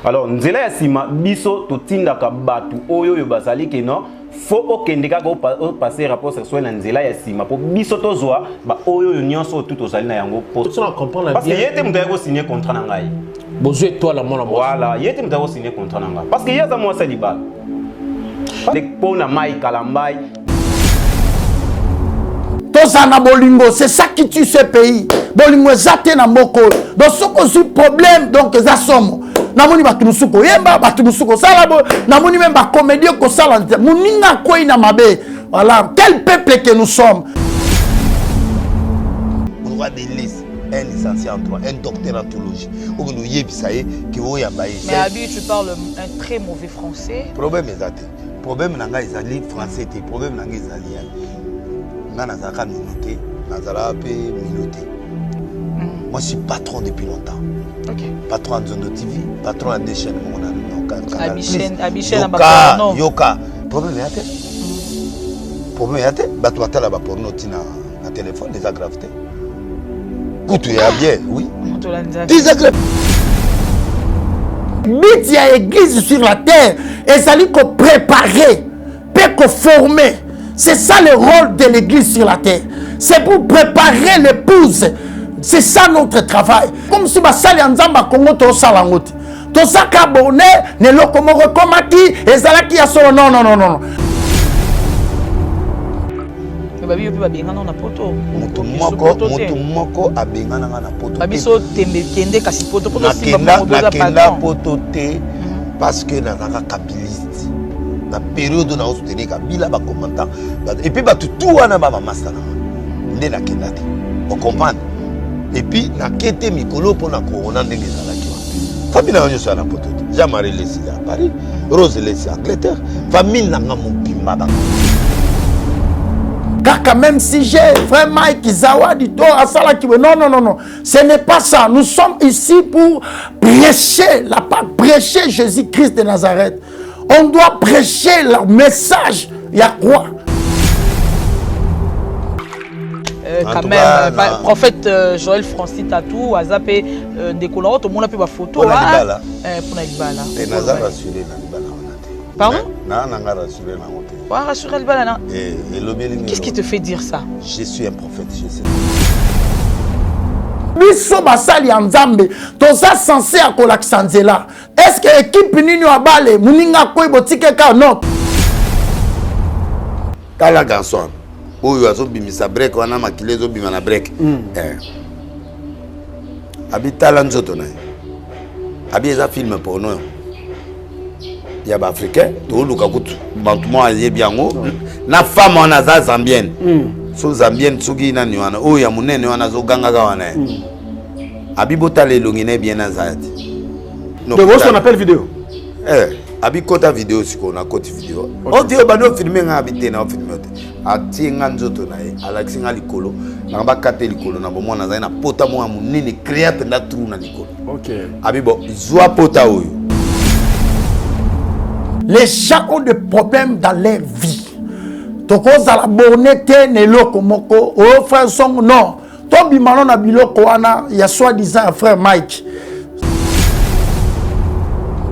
Alors nzela ya sima biso totindaka batu oyo yo bazali ke non faut okendeka ko passer rapport sexuel na nzela ya sima po biso tozwa ba oyo yo nyonso tout ozali na yango parce que yete mutu ko signer contrat na ngai besoin toi la mona voilà yete mutu ko signer contrat na ngai parce que yaza moi ça libal de pona mai kalambai Tozana bolingo, c'est ça qui tue ce pays. Bolingo zate na moko. Donc ce qu'on a problème donc ça somme. Namoni batumusuko yemba batumusuko salabo namoni même ba comédie ko sala muninga ko ina mabe. Voilà, quel peuple que nous sommes. On doit des listes, un licencié en droit, un docteur en théologie. Ou nous yebisaye qui vous yabaye. Mais Abi, tu parles un très mauvais français. Problème est problème nanga ezali français te problème nanga ezali nazaka minuté, nazala pe minuté. Moi, je suis patron depuis longtemps. Okay. Patron de Zondo TV, patron à des chaînes. Abichen, Yoka. Problème est à terre. Problème est à terre. Batou à la pour nous, na téléphone, des aggraves. Koutou est bien, oui. Des aggraves. But y a église sur la terre et ça lui qu'on préparer, peut qu'on former. C'est ça le rôle de l'église sur la terre. C'est pour préparer l'épouse. C'est ça notre travail. Comme si ma salle en Zamba Congo to salangote. To saka bonne ne lokomo rekomaki ezala ki aso non. Babi yo pe babengana na poto. Moto moko abengana na poto. Babi so tembe kende kasi poto poto simba boza pas poto te parce que na capitaliste. La période où on a soutenu Kabila, ba commentant et puis tout wana ba master ndé na kendate on comprend et puis na kete mikolo pour na corona ndenge zalaki wa famille na yo na poto Jean-Marie Lessi à Paris Rose Lessi à Angleterre famille na mopimba ba Kaka même si j'ai frère Mike Zawadi to asala ki non ce n'est pas ça nous sommes ici pour prêcher Jésus-Christ de Nazareth. On doit prêcher leur message. Il y a quoi? Quand même, prophète Joël Francis Tatou a zappé des couleurs, tout le monde a pu voir photo. Pour Nalibala. Pardon? Non, rassurer le bala. Qu'est-ce qui te fait dire ça? Je suis un prophète, je sais. Biso basali ya Nzambe toza censé akolakisa nzela. Est-ce que équipe nini wa bale muninga koyi botike ka non? Kala garçon oyo azobimisa break wana makile ezobima na break abitala nzoto na abi eza film porno ya ba africain to luka kutu bantumo ayebi yango na femme wana za zambienne so zambienne soki na niwana oyo ya munene wana zo ganga ka wana abi botala elongi na bien na zati no donc on appelle vidéo abi kota vidéo siko na koti vidéo on dit bano filmer nga habité na filmer ati nga nzoto na ye alakisi nga likolo na ba kate likolo na bomona za na pota mo ya munene créate na trou na likolo OK abi bo zwa pota oyo. Les gens ont des problèmes dans leur vie. Toko zala bonete ne loko moko o frère song non to bimano na biloko wana ya soi-disant frère Mike.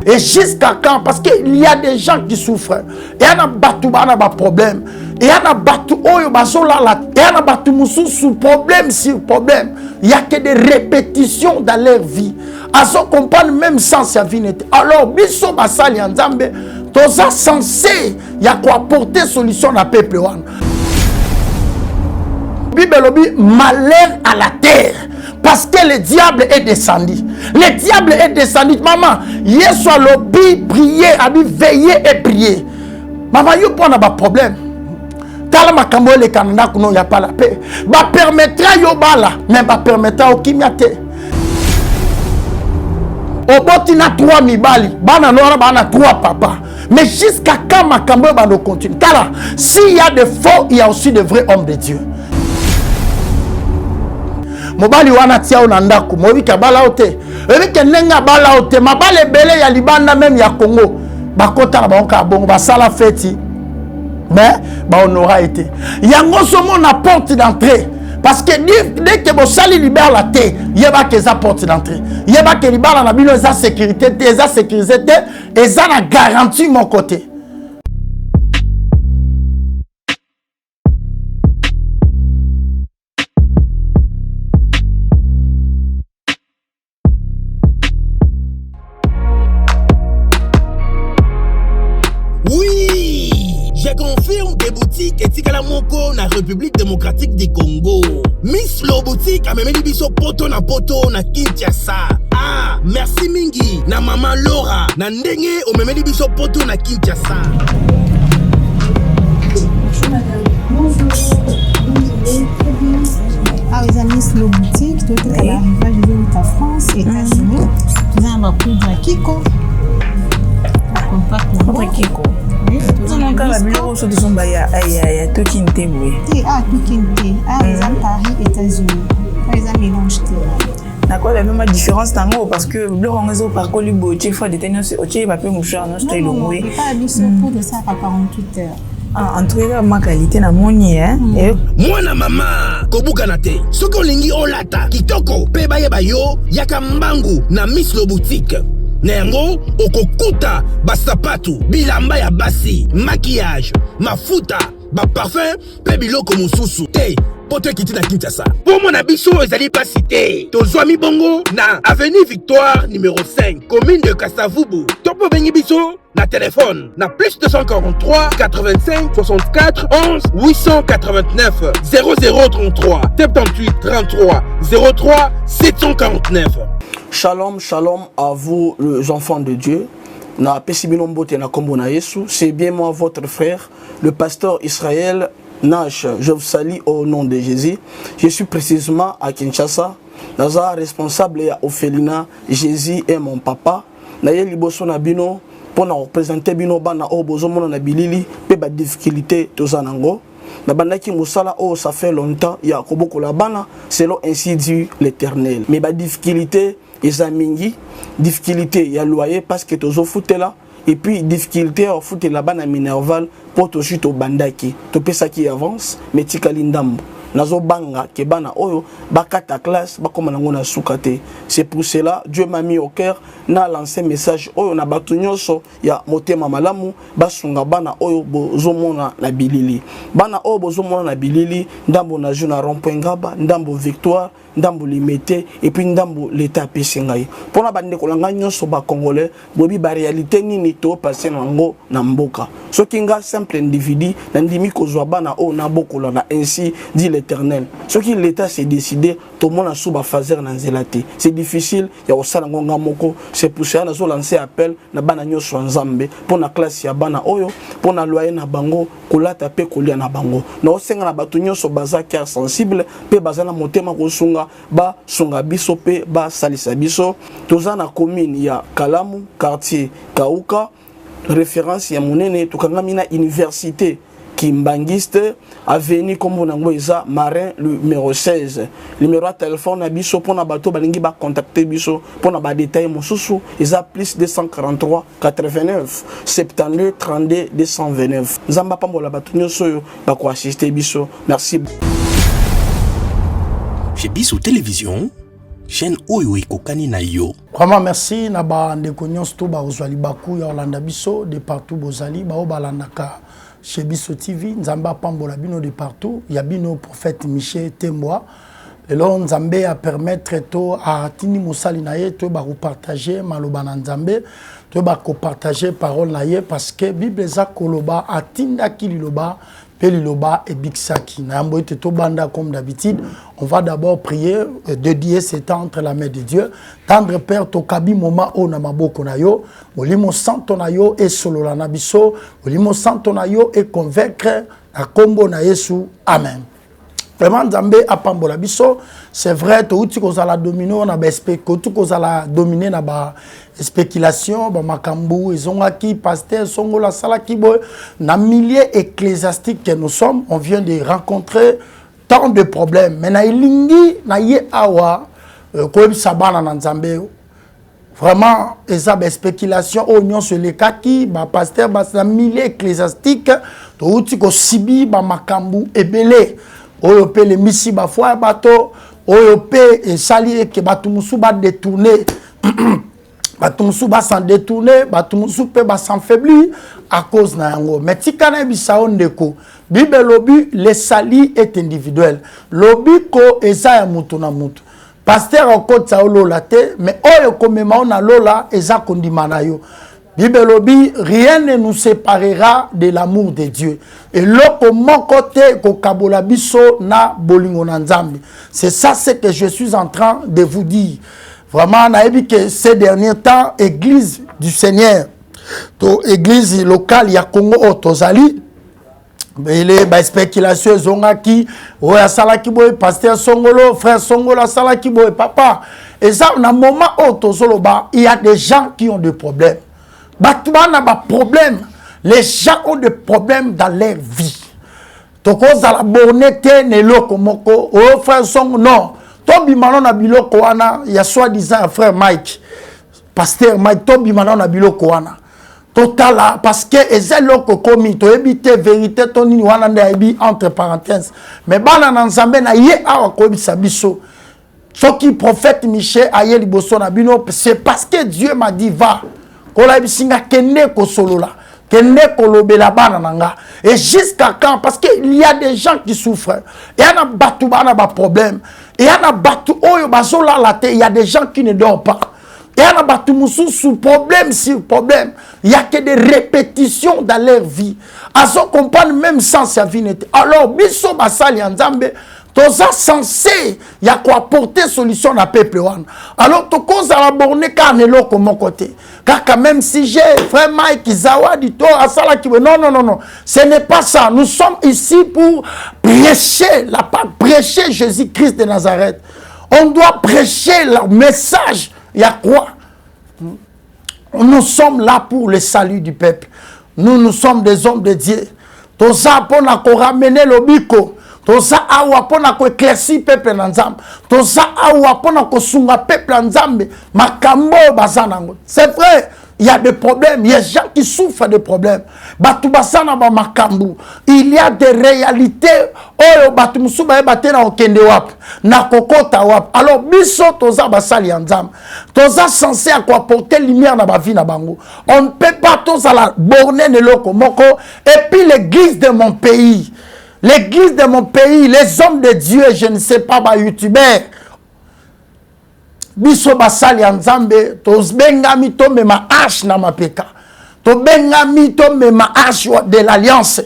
Et jusqu'à quand? Parce qu'il y a des gens qui souffrent. Et il y a batu bana ba problème. Et il y a batu oyo basola la. Et il y a batu musu sous problème sur problème. Il y a que des répétitions dans leur vie. À ce qu'on parle même sans sa vie n'était. Alors biso basali Nzambe toza censé y a quoi apporter solution à peuple one. Bible lobi malheur à la terre. Parce que le diable est descendu. Le diable est descendu. Maman, hier soir, lobby, prier, abi veiller et prier. Maman, il n'y a pas de problème. Tala makambo le Canada, il n'y a pas la paix. Ba permettra yo bala, mais ba permettra au kimiate. Au botina 3 mibali, bana noara bana 3 papa. Mais jusqu'à quand makambo bano continue. Tala, s'il y a des faux, il y a aussi de vrais hommes de Dieu. Mobali wana tia onandaku mobi ka bala ote ebi ke nenga bala ote mabale bele ya libanda même ya Congo bakota na banka bongo basala feti mais ba honora été yango somo na porte d'entrée Parce que dès que vous sali libère la terre, il y a que ça porte d'entrée. Il y a que libère la Bible, ça sécurité, ça sécurité, et ça a garanti mon côté. Oui, je confirme des boutiques et Tikala Moko na République démocratique du Congo. Miss Lo boutique a même dit biso poto na Kinshasa. Ah, merci mingi na maman Laura na ndenge o même dit biso poto na Kinshasa. Bonjour madame. Bonjour. Ah, les amis, Miss Lo boutique, tout est à l'arrivage de France, États-Unis. Nous avons un poudre à Kiko. Contre Kiko. Tout mon cas, la bureau sur son baya, aïe, tout qui n'était oui. Ah, tout qui n'était. Ah, les amis, Paris, États-Unis. Les amis, mélange. D'accord, la même différence dans l'eau parce que le réseau par Colibo, tu fais des tenants, tu vas pas mouchard, non, je t'ai loué. Non, pas habillé pour de ça à 48 heures. En tout cas, ma qualité na moni, hein. Moi na maman, kobukanate. Soko lingi olata, kitoko, peba yeba yo, yaka mbangu na Miss Lo boutique. Nengo, okokuta, basapatu, bilamba ya basi, maquillage, mafuta, ba parfum, pe biloko mususu. Hey, poto kiti na Kinshasa. Pour mon abisso, ezali pas cité. Tozwami bongo na avenue Victoire numéro 5, commune de Kasavubu. Topo bengi biso na téléphone na plus 243 85 64 11 889 0033 78 33 03 749. Shalom, shalom à vous les enfants de Dieu. Na Pesibinombote na Kombo na Yesu. C'est bien moi votre frère, le pasteur Israël Nash. Je vous salue au nom de Jésus. Je suis précisément à Kinshasa. Naza responsable ya Ophelina. Jésus est mon papa. Na ye liboso na bino pour représenter bino bana o bozomona na bilili pe ba difficulté tozanango. Na bandaki musala oh ça fait longtemps ya koboko la bana selon ainsi dit l'Éternel. Mais ba difficulté ezamingi difficulté ya loyer parce que tozo foutela et puis difficulté à foutre la bana minerval pour to chute au bandaki to pesa qui avance mais tikali ndambo nazo banga ke bana oyo bakata classe bakoma nango na sukate. C'est pour cela Dieu m'a mis au cœur na lancé message oyo na batu nyonso ya motema malamu basunga bana oyo bozomona na bilili bana oyo bozomona na bilili ndambo na juna rond-point Ngaba ndambo Victoire ndambo limité et puis ndambo l'état pesingai pona bande kolanga nyonso ba congolais bobi ba réalité nini to passer nango na mboka soki nga simple individu na ndimi kozwa bana o na bokola na ainsi dit l'Éternel soki l'état s'est décidé to mona suba fazer na nzelate c'est difficile ya osala ngonga moko. C'est pour ça nazo lancer appel na bana nyonso nzambe pona classe ya bana oyo pona loyer na bango kolata pe kolia na bango na osenga na batu nyonso baza cœur sensible pe bazana motema kosunga ba sunga biso pe ba salisa biso toza na commune ya Kalamu quartier Kauka référence ya monene tukangami na université Kimbangiste avenue comme on eza Marin le numéro 16 numéro de téléphone na biso pona bato balingi ba contacter biso pona ba détail mosusu eza plus 243 89 72 32 229 nzamba pambola bato nyonso ba ko assister biso. Merci. Chez Biso Télévision, chaîne Oyo Kokani na yo. Vraiment merci na ba ndeko nyonso to ba ozwali baku ya Olanda biso de partout bozali ba obalandaka chez Biso TV nzamba pambola bino de partout ya bino prophète Michel Temboa lelo nzambe a permettre to a tini mosali na ye to ba partager maloba na nzambe to ba ko partager parole na ye parce que Bible za koloba atinda kililoba Peliloba et Bixaki. Comme d'habitude, on va d'abord prier, dédier ce temps entre la main de Dieu. Tendre Père, tokabi moma o namaboko na yo, olimo santo na yo et solo la nabiso, olimo santo na yo et convaincre na kombo na Yesu. Amen. Vraiment, Zambé a pambola biso, c'est vrai, tout ce qu'on a dominé, on a tout qu'on a dominé, na ba spéculation, ba makambu, ils ont acquis, pasteur, songola, salakibo, na milliers ecclésiastiques que nous sommes, on vient de rencontrer tant de problèmes. Mais na ilingi, na ye awa, koeb sabana na Zambé, vraiment, ils ont des spéculations, oignon sur les kaki, ba pasteur, ba na milliers ecclésiastiques, tout ce qu'on sibi, ba makambu, ebele. oyo pe le misi ba foi bato oyo pe et sali que bato musu ba détourner bato musu ba s'en détourner bato musu pe ba s'enfaiblir à cause na yango mais tikana bisao ndeko bible lobi le sali est individuel lobi ko eza ya mutu na mutu pasteur okotsa olola te mais oyo komema na lola eza kondima na yo Bible lobi rien ne nous séparera de l'amour de Dieu et loko mon côté ko kabola biso na bolingo na nzambe c'est ça ce que je suis en train de vous dire vraiment na ebi que ces derniers temps église du Seigneur to église locale ya Congo Otozali il est ba spéculation zongaki oya sala ki boy pasteur Songolo frère Songolo sala ki boy papa et ça na moment Otozoloba il y a des gens qui ont des problèmes. Batman n'a pas de problème. Les gens ont des problèmes dans leur vie. Donc, on a la bornette, ne loko moko, oh frère Song, non. Tobi manon na biloko wana, il y a soi-disant frère Mike, pasteur Mike, tobi manon na biloko wana. Total, parce que c'est loko komi, to ebite vérité, ton ni wana nde ebi entre parenthèses. Mais bana nanzambe na ye awa kobi sabiso. Ce qui prophète Michel aye liboso na bino, c'est parce que Dieu m'a dit va. Et jusqu'à quand? Parce qu'il y a des gens qui souffrent. Il y a un problème. Il y a il y a des gens qui ne dorment pas. Il y a un sous problème sur problème. Il n'y a que des répétitions dans leur vie. À ce qu'on comprend même sans sa vie. Alors, biso basali nzambe. Toza censé, il y a quoi apporter solution à peuple. Alors, to cause à la borne carnelo comme mon côté. Car quand même si j'ai frère Mike Zawa dit à Sala qui non, ce n'est pas ça. Nous sommes ici pour prêcher prêcher Jésus-Christ de Nazareth. On doit prêcher le message. Il y a quoi? Nous sommes là pour le salut du peuple. Nous sommes des hommes de Dieu. Toza pour ramener le bico. Toza awa pona ko éclaircir peuple nzambe. Toza awa pona ko sunga peuple nzambe. Makambo bazanango. C'est vrai, il y a des problèmes, il y a des gens qui souffrent de problèmes. Batu basana ba makambo. Il y a des réalités. Oyo batu musuba ebate na okende wap. Na kokota wap. Alors biso toza basali nzambe. Toza censé apporter lumière na ba vie na bango. On ne peut pas toza la borner ne loko moko et puis l'église de mon pays. L'église de mon pays, les hommes de Dieu, je ne sais pas, bah, youtubeurs. Biso basali nzambe, tos bengami to me ma hache na ma peka. To bengami to me ma hache de l'alliance.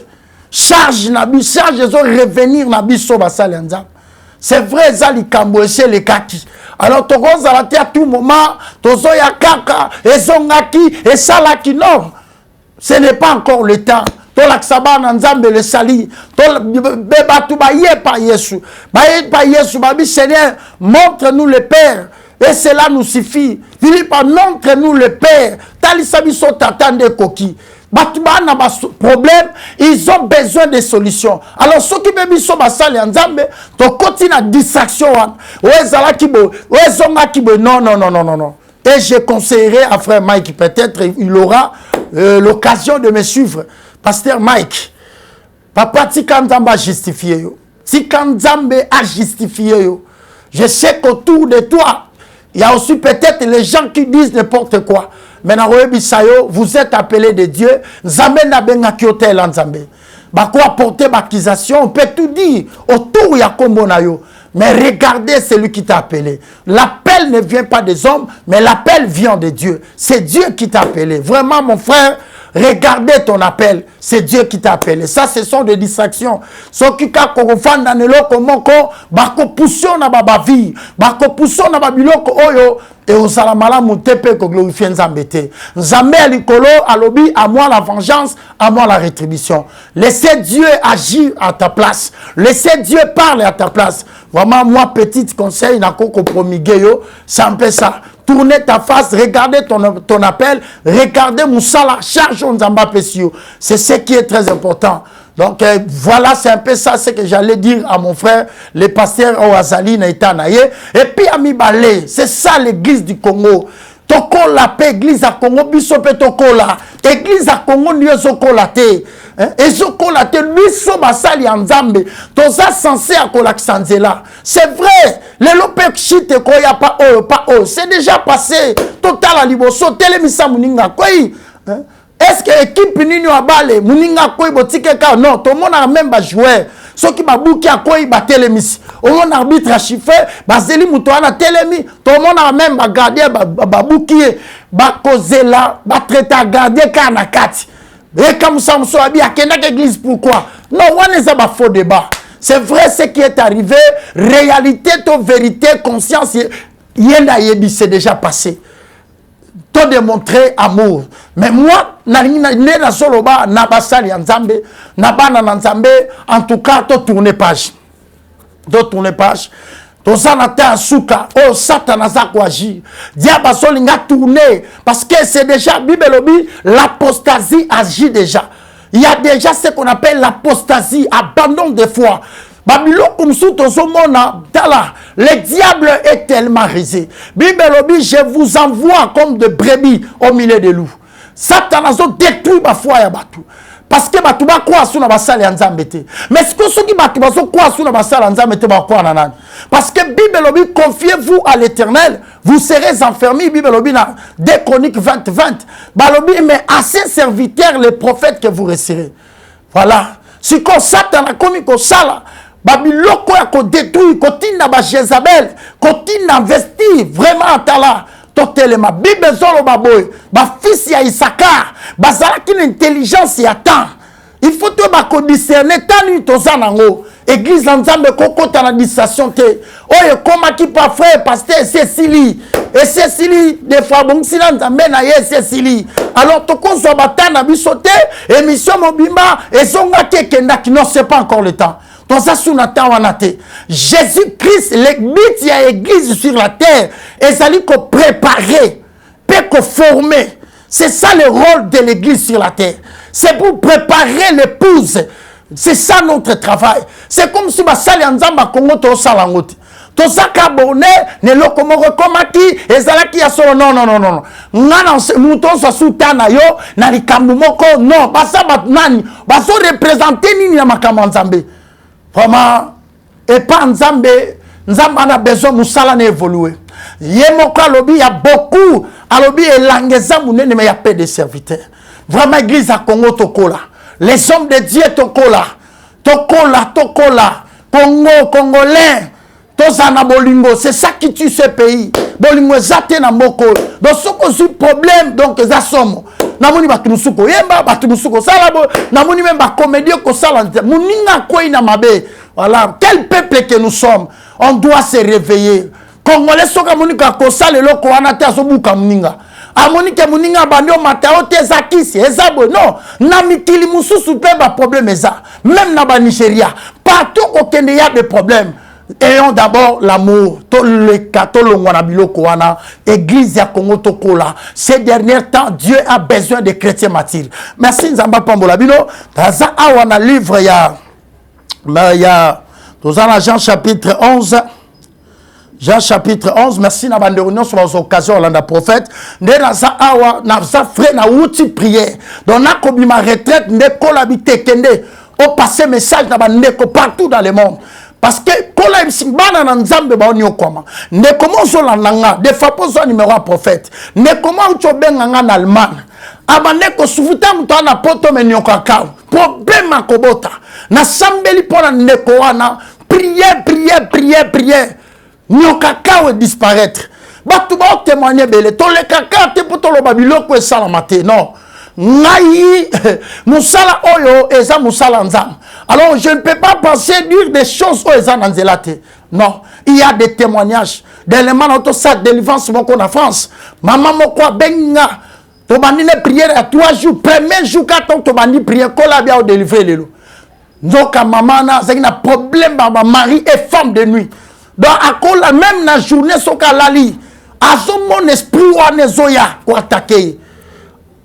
Charge na bi, charge zo revenir na biso basali nzambe. C'est vrai, zali kambo chez les kaki. Alors, to goza la à tout moment, tozo ya kaka, et zongaki, et salaki, non. Ce n'est pas encore le temps. Tolaksaba nzambe le sali beba tu ba ye pa Yesu babi Seigneur montre-nous le Père et cela nous suffit. Philippe montre-nous le Père talisabi so tatande koki batuba na ba problème, ils ont besoin de solutions. Alors ceux qui bebi so basali nzambe to continue la distraction ezala kibo ezonga kibo non. Et je conseillerais à frère Mike, peut-être il aura l'occasion de me suivre. Pasteur Mike, papa, si Kanzambe a justifié yo, si Kanzambe a justifié yo, je sais qu'autour de toi, il y a aussi peut-être les gens qui disent n'importe quoi. Mais dans vous êtes appelés de Dieu, Nzambe na benga kiotel Nzambe. Bako apporter l'accusation, on peut tout dire autour ya kombo na yo. Mais regardez celui qui t'a appelé. L'appel ne vient pas des hommes, mais l'appel vient de Dieu. C'est Dieu qui t'a appelé. Vraiment, mon frère, regardez ton appel. C'est Dieu qui t'a appelé. Ça, ce sont des distractions. Ce qui a fait dans le loko, bako poussons na ba vie, bako poussons na ba biloko oyo. Et au salamala moutepe ko glorifie Nzambe te. Nzambe alikolo alobi à moi la vengeance, à moi la rétribution. Laissez Dieu agir à ta place. Laissez Dieu parler à ta place. Vraiment moi petit conseil n'a qu'au promulguer yo, c'est un peu ça. Tournez ta face, regardez ton appel, regardez Moussala, charge Nzamba Pessio. C'est ce qui est très important. Donc voilà, c'est un peu ça ce que j'allais dire à mon frère, le pasteur Oazali Naitanaye. Et puis à Mibale, c'est ça l'église du Congo. Toko la paix, église à Congo, bisope toko la. Église à Congo, nyozo kolate. Et ce qu'on a été lui so basali en Zambé, tous ça censé à Kolaksanzela. C'est vrai, les lopek chite ko y a pas oh, c'est déjà passé. Total à liboso telemisa muninga quoi. Est-ce que l'équipe nini a balé muninga quoi botike ka non, tout le monde a même pas joué. Ceux qui babouki a quoi ba télémis. Au monde arbitre a chiffré, bazeli mutoana télémis, tout le monde a même ba garder babouki ba kozela, ba traiter garder kana kati. Et comme ça, on a dit à quelle église, pourquoi? Non, on n'est pas faux débat. C'est vrai ce qui est arrivé. Réalité, ton vérité, conscience, c'est déjà passé. T'as démontré amour. Mais moi, en tout cas, tu tournes page. Tu tournes page. Tozanata Souka, oh Satan Azakwaji, Diaba Solinga tourné, parce que c'est déjà, Bibelobi, l'apostasie agit déjà. Il y a déjà ce qu'on appelle l'apostasie, abandon de foi. Babylon comme sous le diable est tellement risé. Bibelobi, je vous envoie comme de brebis au milieu des loups. Satan a détruit ma foi et batou. Parce que tu vas croire sur la basale en Zambété. Mais ce que ceux qui vont croire sur la basale en Zambété vont croire en. Parce que Bible, confiez-vous à l'Éternel, vous serez enfermés. Bible, 2 Chroniques 20-20. Balobi, mais à ces serviteurs, les prophètes que vous resterez. Voilà. Si comme Satan a commis comme ça, là, Babylone a détruit, continue à Jézabel, continue à investir vraiment en talent. Totelema Bible zolo baboy ba fils ya Isaka bazala ki intelligence ya temps il faut te ba ko discerner tanu tozanango église nzambe kokota na distraction te oyo koma ki pa frère pasteur Cécilie et Cécilie des fois bon sila nzambe na ye Cécilie alors to konzo batana bisote émission mobimba ezonga kekenda ki non c'est pas encore le temps. Jésus-Christ, l'église, il y a l'église sur la terre, et ça dit qu'on préparer, pas qu'on former. C'est ça le rôle de l'église sur la terre. C'est pour préparer l'épouse. C'est ça notre travail. C'est comme si ma salle en Zamba Congo to salangote. To saka bonne ne lokomo rekomaki ezalaki ya solo non. Ngana mouton sa soutana yo na likambu moko non. Basa batnani, baso représenter nini na makambo Nzambe. Vraiment, et pas Nzambe, Nzambe a besoin de Moussala évoluer. Yémoka lobby, il y a beaucoup, à lobby et langeza mounene, mais il y a peu de serviteurs. Vraiment, l'église à Congo Tokola. Les hommes de Dieu Tokola. Congo, Congolais. Tozana Bolingo, c'est ça qui tue ce pays. Bolingo zate na moko. Donc, ce qu'on a problème, donc, ça somme. Namoni batumusuko yemba batumusuko salabo namoni même ba comédie ko salante muninga ko ina mabe voilà quel peuple que nous sommes on doit se réveiller congolais soka monika ko salelo ko anata so buka muninga amoni ke muninga bandio matao te zakisi ezabo non na mikili mususu pe ba problème eza même na ba Nigeria partout au Kenya il y a des problèmes. Ayons d'abord l'amour. Tout le catholique wana église ya Congo Tokola. Ces derniers temps, Dieu a besoin de chrétiens martyrs. Merci Nzamba Pambola Bino. Dans un livre dans Jean chapitre 11. Jean chapitre 11, merci na bande réunion sur les occasions la prophète. Dans ça awa na ça frère na outil prière. Donc na kobi ma retraite ne kolabite kende au passer message na bande partout dans le monde. Parce que quand on a un Nzambe ba onyo koma ne comment so la nanga de fois poso numéro prophète ne comment tu benga en Allemagne abane ko sufuta mto na poto menyo kakao problème akobota na sambeli pona ndeko wana prière nyoka kakao disparaître batu ba témoigner belé to le kakao te poto lo babilo ko sala maté non ngai musala oyo eza musala nzam. Alors je ne peux pas penser dire des choses aux ananzelate. Non, il y a des témoignages d'éléments dans sac délivrance moko na France. Maman moko benga to bandi ne prière à 3 jours, premier jour quand to bandi prière kola bia au délivrer lelo. Nzoka maman na zaki problème ba mari et femme de nuit. Donc à kola même na journée soka lali. Azo mon esprit wa nezoya ko attaquer.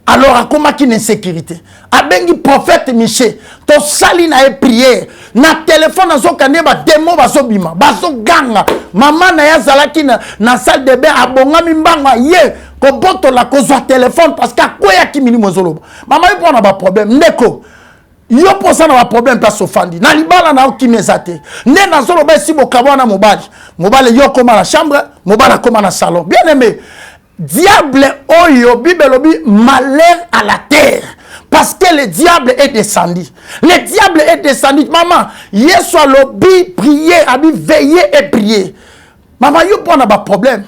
Alors, à comment qu'il y a une sécurité? Abengi prophète Miché, ton sali na prière, na téléphone na zokane ba démon ba sobima, ba ganga, maman na ya zalaki na salle de bain abonga mimbanga ye, ko boto la ko zo téléphone parce que quoi ya ki mili mozoloba. Maman il prend ba problème, ndeko. yo posa na problème place ofandi na libala na okimezate ne na zolo ba si bokabona mobali yo koma na chambre mobali koma na salon bien aimé diable oyo Bible lobi malheur à la terre parce que le diable est descendu. Le diable est descendu. Maman, Yesu lobi prier, abi veiller et prier. Maman, yo pas na ba problème.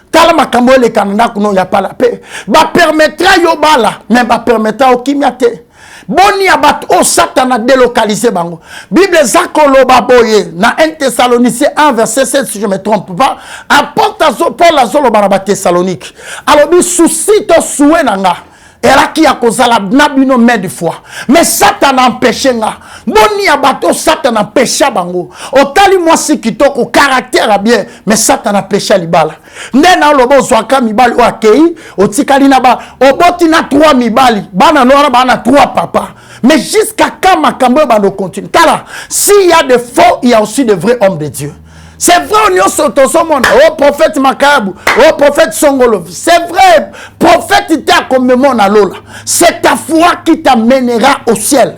Tala makambo le Canada kuno ya pas la paix. Ba permettra yo bala, mais ba permettra o kimiate. Boni abat o satana délocalisé bango. Bible zakolo baboye na 1 Thessaloniciens 1 verset 7 si je me trompe pas. Apporte Paul azolo baraba Thessalonique. Alors bi souci to soué nanga. Et là qui a causé la nabino main de foi. Mais Satan a empêché nga. Boni abato Satan a empêché bango. Otali moi si kitoko caractère a bien. Mais Satan a empêché libala. Nena lobo zwaka mibali o akei. Otikali na ba. Oboti na 3 mibali. Bana noara bana 3 papa. Mais jusqu'à quand ma cambo bano continue. Tala. S'il y a des faux, il y a aussi de vrais hommes de Dieu. C'est vrai, on y a oh prophète Makabu, oh prophète Songolo. C'est vrai, prophète il t'a comme mon alola. C'est ta foi qui t'amènera au ciel.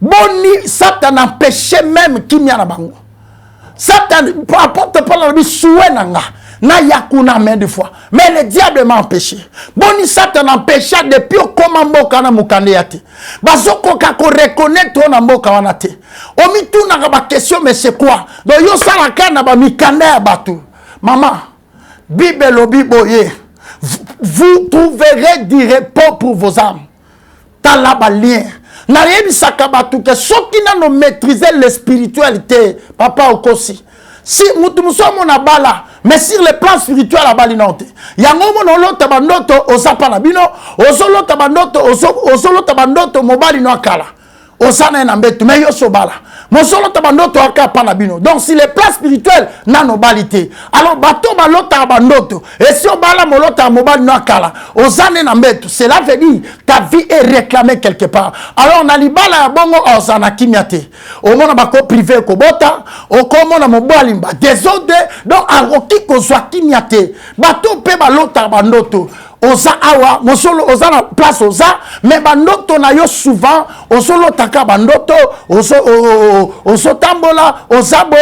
Boni, Satan empêchait même qui m'y a bango. Satan, apporte pas la vie souhait nanga. Na yakuna main de foi. Mais le diable m'a empêché. Boni Satan empêcha depuis au komamboka na mukande yate. Bazoko kako reconnaître na mboka wanate. Omi tout na ba question mais c'est quoi? Donc yo salaka na ba mikande ya batu. Maman, Bible lobi boye. Vous trouverez du repos pour vos âmes. Talaba lien. Na yebi sakabatu que ceux qui n'ont maîtrisé la spiritualité, papa okosi. Si mutumusou mona bala, mais sur le plan spirituel à balinante. Yango mono lota bandoto osapa na bino, osolo tabandoto osolo tabandoto mobali no akala. Osana na mbetu mais yo sobala. Mosolo tabandoto akapa na bino. Donc si le plan spirituel na nobalité. Alors bato balota bandoto et si obala molota mobali no akala, osane na mbetu. Cela veut dire ta vie est réclamée quelque part. Alors na libala ya bongo osana kimiate. Au mona bako privé ko bota, o komo na mobali mba désordre. Donc aroki ko zwa kimiate. Bato pe balota bandoto. Oza awa, mosolo oza na place oza, mais bandoto na yo souvent, osolo taka bandoto, oso tambola, ozabo,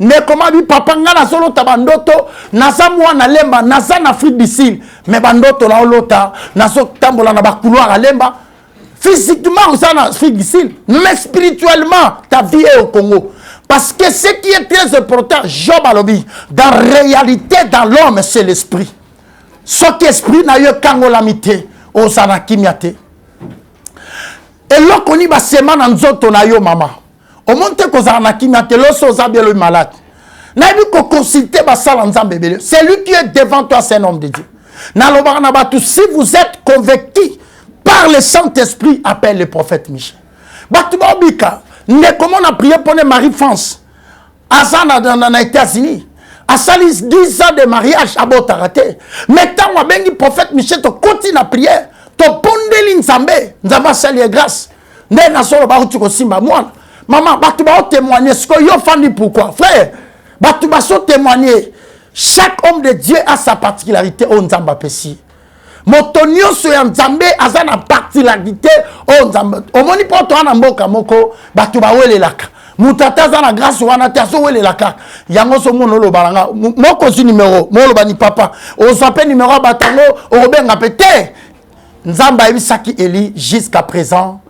ne koma bi papa nga na solo ta bandoto, nasa mwa na lemba, nasa na Afrique du Sud, mais bandoto na olota, naso tambola na ba couloir à lemba. Physiquement, oza na Afrique du Sud, mais spirituellement, ta vie est au Congo. Parce que ce qui est très important, Job alobi, dans réalité, dans l'homme, c'est l'esprit. Ce qu'esprit n'a eu qu'en olamité, au sanakimiate. Et l'okoni ba semana nzoto na yo mama. Au monte ko sanakimiate, l'oso zabielo malade. N'a vu ko consulter ba salanzambe bébé. C'est lui qui est devant toi, c'est un homme de Dieu. Na loba na batu, si vous êtes convaincu par le Saint-Esprit, appelle le prophète Michel. Batu ba obika, ne comment on a prié pour les Marie-France. Azana dans les États-Unis. A salis 10 ans de mariage à Botarate. Maintenant, on a bien dit prophète Michel, tu continues à prier. Tu pondeli nzambe. Nzamba sali grâce. Nde na solo ba uti ko simba mwana. Maman, batu ba témoigner ce que yo fandi pourquoi? Frère, batu ba so témoigner. Chaque homme de Dieu a sa particularité au nzamba pesi. Motonio so ya nzambe azana particularité au nzamba. Omoni poto ana mboka moko batu ba wele laka. Mutata zana grâce wana te so wele laka yango so mono lo balanga moko si numéro molo bani papa o s'appelle numéro batango o benga pété nzamba ebisaki Eli jusqu'à présent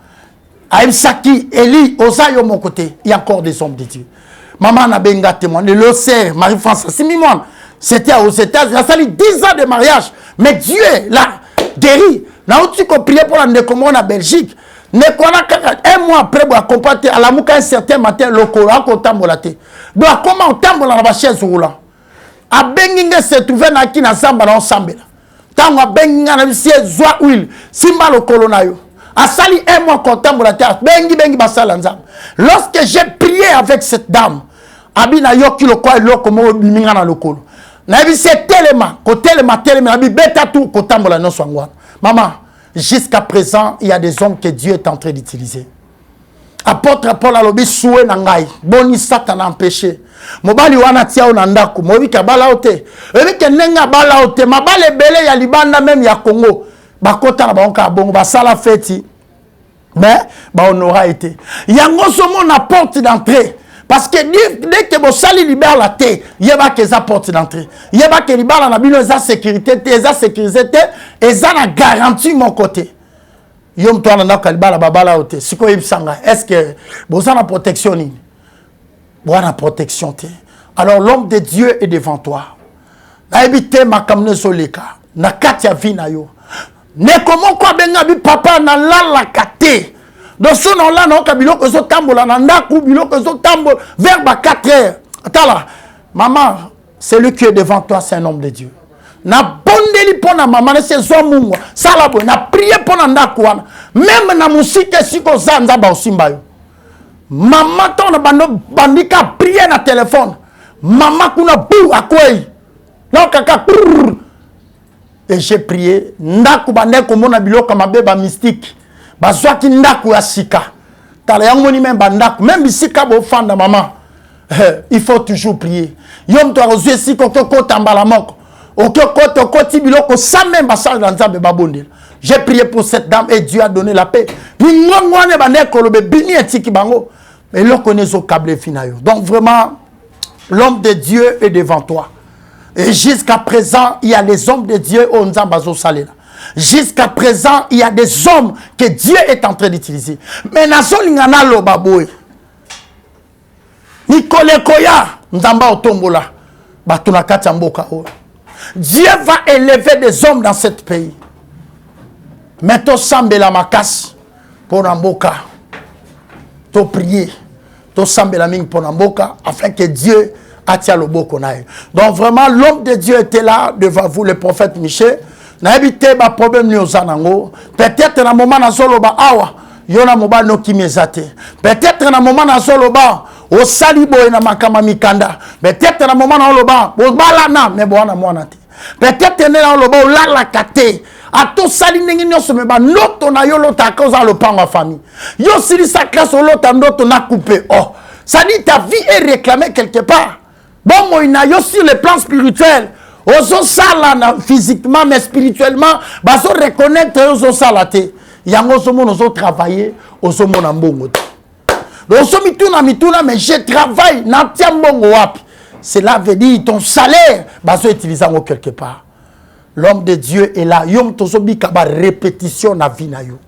ebisaki Eli osayo mon côté il y a encore des hommes de Dieu maman na benga témoin le sœur Marie-France Simimon c'était aux États-Unis ça sali 10 ans de mariage mais Dieu là guéri na outi ko prier pour la ndeko na Belgique. Ne connaît un mois après, vous accompagnez à la mouka un certain matin, le courant qu'on tambolate. Donc, comment on tambola dans la chaise roulant? A Benginga se trouve na qui na samba na ensemble. Tant à Benginga na siège zoa huile, simba le colonayo. A sali un mois qu'on tambolate, bengi basala nzam. Lorsque j'ai prié avec cette dame, abina yoki le quoi lo comme minga na le colo. Na bi c'est tellement, ko tellement abi beta tout ko tambola no swangwa. Maman, jusqu'à présent, il y a des hommes que Dieu est en train d'utiliser. Apôtre Paul a lobi soué nangai. Boni Satan a empêché. Mobali wana tia onandaku. Mobi ka bala ote. Ebi ke nenga bala ote. Mabale bele ya libanda même ya Congo. bakota na bango ka bongo basala feti mais on aura été yango somo na porte d'entrée parce que dès que vous sali libère la terre yeba que ça porte d'entrée yeba que libère na bino za sécurité eza sécurité eza na garantie mon côté yom to na kalibala babala ote siko yebsanga est-ce que vous avez la protection ni la protection te alors l'homme de Dieu est devant toi na ebité makamne soleka na katia vina yo ne comment quoi benga bi papa na la kate donc son là non kabilo ko zo tambola na ndaku bilo ko zo tambola vers 4 heures attends maman celui qui est devant toi c'est un homme de Dieu na bondeli pona maman c'est zo mungu sala bo na prier pona ndaku wana même na musique siko zanza ba osimba yo maman ton bando bandika prier na téléphone maman kuna bou akwei non kaka et j'ai prié ndaku bande ko mona biloko mabe ba mystique bazwaki ndaku ya sika tala yango ni même bandaku même bisika bo fanda maman il faut toujours prier yom to rozwe siko ko tambala moko okoko koti biloko sans même basal dans nzambe babondela j'ai prié pour cette dame et Dieu a donné la paix puis ngongwane bande ko lobe bini etiki bango mais lo connaît au câble finayo donc vraiment l'homme de Dieu est devant toi. Et jusqu'à présent, il y a les hommes de Dieu au Nzambazo Salela. Jusqu'à présent, il y a des hommes que Dieu est en train d'utiliser. Mais Nason Lingana lo baboy. Nicole Koya, Nzamba Otombola, Batuna Katamboka. Dieu va élever des hommes dans ce pays. Mettons Sambela Makas pour Namboka. To prier. To Sambela Ming pour Namboka afin que Dieu attire le beau qu'on a. Donc vraiment, l'homme de Dieu était là devant vous, le prophète Michel. Na habité ba problème ni ozanango. Peut-être na moment na soloba awa, yona moba no kimezate. Peut-être na moment na soloba o salibo na makama mikanda. Peut-être na moment na loba o balana me bona mwana te. Peut-être na loba o lala kate. Ato sali ndenge nyonso me ba noto na yo lota cause le pan en famille. Yo sili sa classe o lota ndoto na coupé. Oh, ça dit ta vie est réclamée quelque part. Bon, moi, il y a sur le plan spirituel. Ozo sala physiquement, mais spirituellement, baso reconnaître ozo salate. Yango somo ozo travailler, ozo mona mbongo. Ozo mituna, mais je travaille, natia mbongo wapi. Cela veut dire ton salaire, baso utiliser quelque part. L'homme de Dieu est là. Yom tozo bika ba répétition na vie na yo.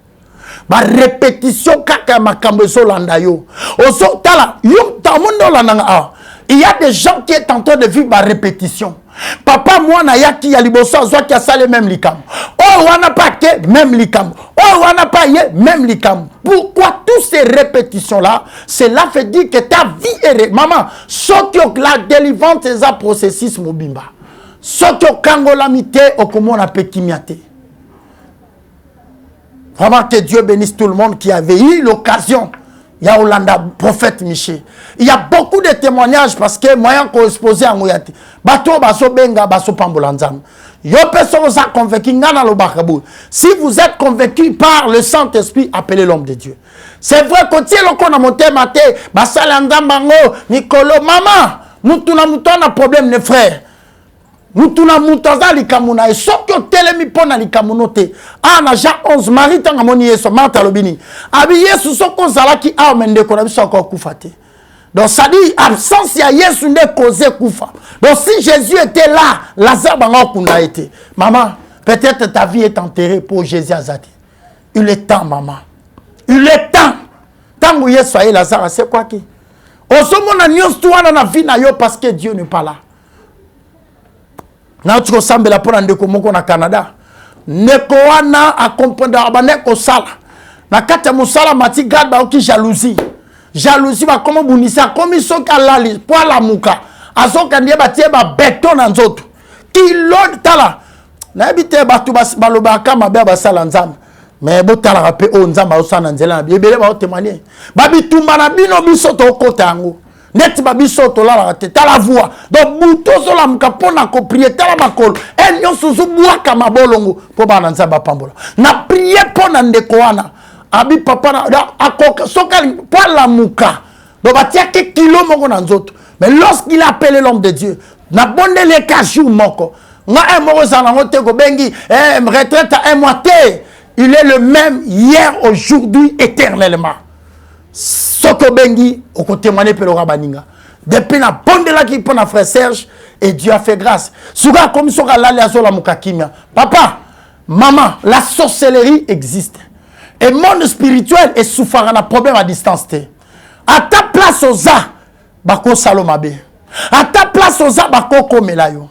Ba répétition kaka makambo so landa yo. Ozo tala yom tamundo la nanga. Il y a des gens qui sont en train de vivre par répétition. Papa, moi, na yaki ya liboso, soit qui a salé même l'ikam. Oh, on n'a pas que même l'ikam. Oh, on n'a pas yé même l'ikam. Pourquoi toutes ces répétitions-là? Cela fait dire que ta vie est... Maman, ce que la délivrance, c'est un processus mobimba. Ce que kangolamité, au comment on appelle kimiate. Vraiment que Dieu bénisse tout le monde qui avait eu l'occasion. Il y a Hollanda, prophète Michel. Il y a beaucoup de témoignages parce que moyen qu'on exposé à Mouyati. Bato baso benga baso pambolanzam. Yo personne vous a convaincu ngana lo bakabou. Si vous êtes convaincu par le Saint-Esprit, appelez l'homme de Dieu. C'est vrai que si l'on a monté maté, basalandam bango, Nicolo, maman, nous avons un problème les frères. Nous avons un problème et sauf que telemi pona likamunote. Ah na Jean 11 Marie tanga moni yeso mata lobini. Abi Yesu soko zalaki a mende ko na biso encore kufate. Donc ça dit absence ya Yesu ne causé kufa. Donc si Jésus était là, Lazare banga kunda été. Maman, peut-être ta vie est enterrée pour Jésus azati. Il est temps maman. Il est temps. Tant que Yesu est Lazare, c'est quoi qui? Osomona nyos tuana na vie na yo parce que Dieu n'est pas là. Na tu sambela pona ndeko moko na Canada. Neko wana a comprendre abaneko sala. Na kata musala mati garde ba oki jalousie. Jalousie ba comment bunisa comme so kalali pour la muka. Azoka ndiye ba tie ba beton na nzoto. Kilo tala. Na ebite batu baloba kama ba basala nzamba. Mais bo tala rape o nzamba osana nzela na biebele ba témoigner. Ba bitumba na bino biso to kotango. Net babiso to la ta la voix donc buto so la mkapona ko prier tala makolo en yon suzu buaka mabolongo po bana nzamba pambola na prier pona ndeko wana abi papa na akoka sokali po la muka donc batia ke kilo moko na nzoto mais lorsqu'il a appelé l'homme de Dieu na bonde les cachou moko nga un mois zanango te go bengi retraite à un mois te. Il est le même hier, aujourd'hui, éternellement. Soko bengi au côté mané pelora baninga. Depuis la bonne de la qui prend frère Serge et Dieu a fait grâce. Souga comme soka la la mukakimia. Papa, maman, la sorcellerie existe. Et le monde spirituel est souffrant à problème à distance. À ta place aux a, bako salomabe. À ta place aux a, bako komelayo.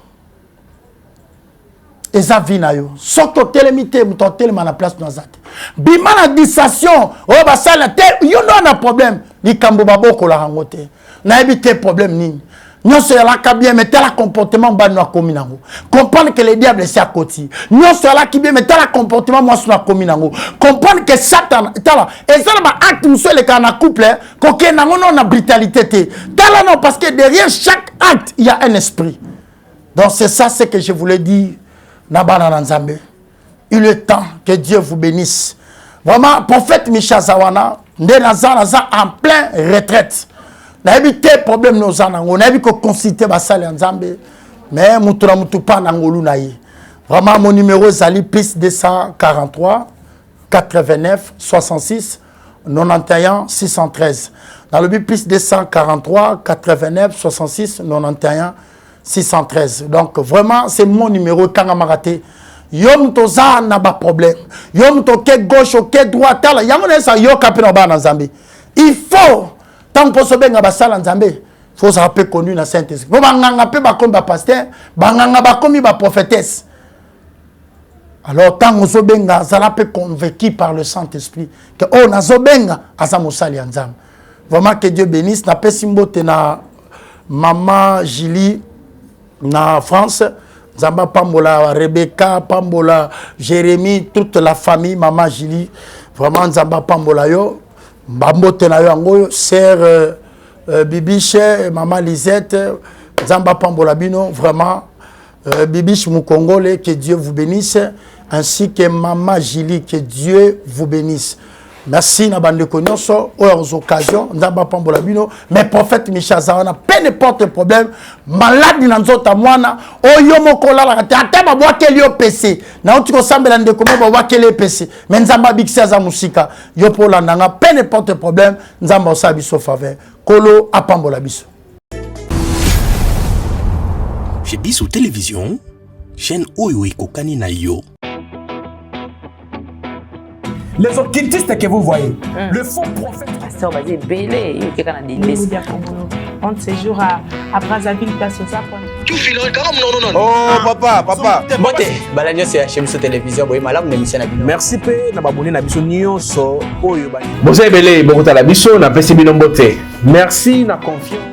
Et ça vient na yo. Soko télémité, mouton téléma na place nazate. Bima la distraction, oh bah ça la terre, yo non a problème. Ni kambo babo ko la rangote. Na évité problème ni. Nous sommes là qui bien mettre le comportement bas nous commis nango. Comprendre que le diable est à côté. Nous sommes là qui bien mettre le comportement moi sur commis nango. Comprendre que Satan est là. Et ça va acte nous sommes les cas en couple que nango non na brutalité té. Là non parce que derrière chaque acte il y a un esprit. Donc c'est ça ce que je voulais dire. Nabana Nzambe. Il est temps que Dieu vous bénisse. Vraiment prophète Micha Zawana ndé naza en plein retraite. Na évité problème nos anango, na évité consulter basale Nzambe, mais mutura mutupa nangolu na ye. Vraiment mon numéro zali plus 243 89 66 91 613. Dans le but plus 243 89 66 91 613. Donc vraiment c'est mon numéro kangamaraté. Yom toza na ba problème. Yom to ke gauche ou ke droite tala yango na sa yo kapena ba na Nzambe. Il faut tant que ce benga basala Nzambe, faut se rappeler connu na Saint-Esprit. Faut banganga pe ba comme ba pasteur, banganga ba comme ba prophétesse. Alors tant que ce benga ça peut convaincu par le Saint-Esprit que oh na zo benga asa mosali Nzambe. Vraiment que Dieu bénisse na pesimbote na maman Julie na France. Zamba Pambola, Rebecca, Pambola, Jérémie, toute la famille, maman Julie. Vraiment Zamba Pambola yo. Bambote na yo ango, sœur Bibiche, maman Lisette, Zamba Pambola bino, vraiment Bibiche Moukongole, que Dieu vous bénisse, ainsi que maman Julie, que Dieu vous bénisse. Merci na bande konyoso aux occasions Zamba Pambola bino, mais prophète Micha Zawana, peu n'importe problème, malade na nzota mwana, oyo mokola la ata ba bwa kelio PC. Na otiko sambela ndeko ba bwa kelio PC. Mais Nzamba bikisa za musika, yo pola nanga, peu n'importe problème, Nzamba osa biso faveur. Kolo apambola biso. Chez Biso Télévision, chaîne oyo ekokani na yo. Les occultistes que vous voyez, le faux prophète. Pasteur Bazé Belé, il y a des décès. On séjour à Brazzaville, place aux Apôtres. Tu files non. Oh, papa. Bote, balanyo c'est HMSO Télévision, boy malam na mission na bino. Merci pe na babone na biso nyonso oyo ba. Boza Belé, bokota la biso na pesi bino mbote. Merci na confiance.